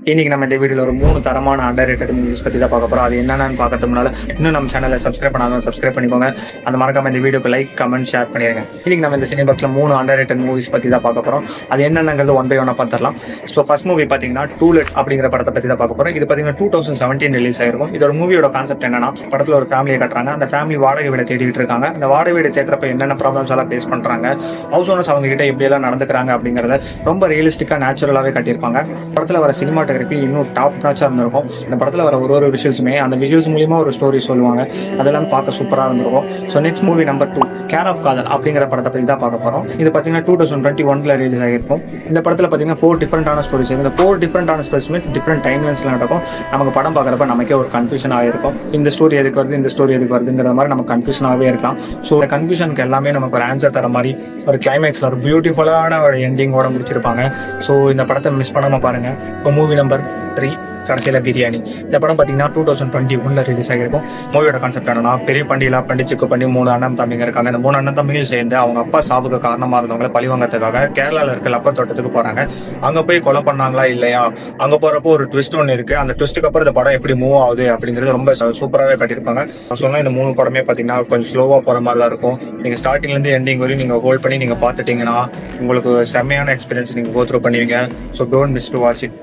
இன்னைக்கு நம்ம இந்த வீடியோல ஒரு 3 தரமான அண்டர் ரேட்டட் மூவிஸ் பத்தி தான் பார்க்க போறோம். அது என்னன்னு பார்க்கறதுக்கு முன்னால இன்னும் நம்ம சேனலை சப்ஸ்கிரைப் பண்ணாதவங்க சப்ஸ்கிரைப் பண்ணிக்கோங்க. அந்த மறக்காம இந்த வீடியோக்கு லைக், கமெண்ட், ஷேர் பண்ணிடுங்க. இன்னைக்கு நம்ம இந்த சினிபாக்ஸ்ல 3 அண்டர் ரேட்டட் மூவிஸ் பத்தி தான் பார்க்க போறோம். அது என்னங்கிறது ஒன் பை ஒன்னா பார்த்துடலாம். ஸோ ஃபர்ஸ்ட் மூவி பாத்தீங்கன்னா டூலெட் அப்படிங்கிற படத்தை பத்தி தான் பார்க்க போறோம். இது பாத்தீங்கன்னா 2017 ரிலீஸ் ஆயிருக்கும். இதோட மூவியோட கான்செப்ட் என்னன்னா, படத்துல ஒரு ஃபேமிலியை கட்டுறாங்க. அந்த ஃபேமிலி வாடகை வீடை தேடிட்டு இருக்காங்க. அந்த வாடகை வீடு தேடுறப்ப என்னென்ன ப்ராப்ளம்ஸ் எல்லாம் ஃபேஸ் பண்றாங்க, ஹவுஸ் ஓனர்ஸ் அவங்க கிட்ட எப்படி எல்லாம் நடந்துக்கிறாங்க அப்படிங்கறத ரொம்ப ரியலிஸ்டிக்கா நேச்சுரலாவே கட்டியிருப்பாங்க. படத்துல வர சினிமாட்டோகிராஃபி இன்னும் டாப் நாச்சா இருந்திருக்கும். இந்த படத்துல வர ஒரு விஷயமே அந்த விஷுவல்ஸ் மூலியமா ஒரு ஸ்டோரி சொல்லுவாங்க. அதெல்லாம் பார்க்க சூப்பரா இருந்திருக்கும். So next movie number 2 care of Kadhal அப்படிங்கிற படத்தை பத்தி தான் பார்க்க போறோம். இது பாத்தீங்கன்னா 2021 ரிலீஸ் ஆகிருக்கும். இந்த படத்துல பாத்தீங்கன்னா 4 டிஃபரெண்டான ஸ்டோரிஸ். இந்த 4 டிஃபரெண்டான ஸ்டோரிஸுமே டிஃபரெண்ட் டைம் லைன்ஸ்ல நடக்கும். நமக்கு படம் பார்க்கறப்ப நமக்கே ஒரு கன்ஃபியூஷன் ஆகிருக்கும். இந்த ஸ்டோரி எதுக்கு வருது, இந்த ஸ்டோரி எதுக்கு வருதுங்கிற மாதிரி நமக்கு கன்ஃபியூஷன் ஆகவே இருக்கலாம். ஸோ இந்த கன்ஃபியூஷனுக்கு எல்லாமே நமக்கு ஒரு ஆன்சர் தர மாதிரி ஒரு கிளைமேக்ஸ்ல ஒரு பியூட்டிஃபுல்லான ஒரு எண்டிங்கோட முடிச்சிருப்பாங்க. ஸோ இந்த படத்தை மிஸ் பண்ணாம பாருங்க. இப்போ மூவி நம்பர் 3 கடைசியில பிரியாணி. இந்த படம் பாத்தீங்கன்னா 2021 ரிலீஸ் ஆகிருக்கும். மூவியோட கான்செப்ட் என்னன்னா, பெரிய பண்டியில பண்டிச்சுக்கு பண்ணி 3 அண்ணன் தம்பிங்க இருக்காங்க. இந்த 3 அண்ணன் தம்பியும் சேர்ந்து அவங்க அப்பா சாவுக்கு காரணமா இருந்தவங்களை பழிவாங்கறதுக்காக கேரளால இருக்க லப்பர் தோட்டத்துக்கு போறாங்க. அங்க போய் கொலை பண்ணாங்களா இல்லையா, அங்க போறப்போ ஒரு ட்விஸ்ட் ஒன்று இருக்கு. அந்த ட்விஸ்ட்டுக்கு அப்புறம் இந்த படம் எப்படி மூவ் ஆகுது அப்படிங்கிறது ரொம்ப சூப்பராகவே கட்டியிருப்பாங்க. சொன்னா இந்த 3 படமே பாத்தீங்கன்னா கொஞ்சம் ஸ்லோவா போற மாதிரி தான் இருக்கும். நீங்க ஸ்டார்டிங்ல இருந்து எண்டிங் வரையும் நீங்க ஹோல்ட் பண்ணி நீங்க பாத்துட்டீங்கன்னா உங்களுக்கு செம்மையான எக்ஸ்பீரியன்ஸ் நீங்க கோ த்ரூ பண்ணுவீங்க. So don't miss to watch it.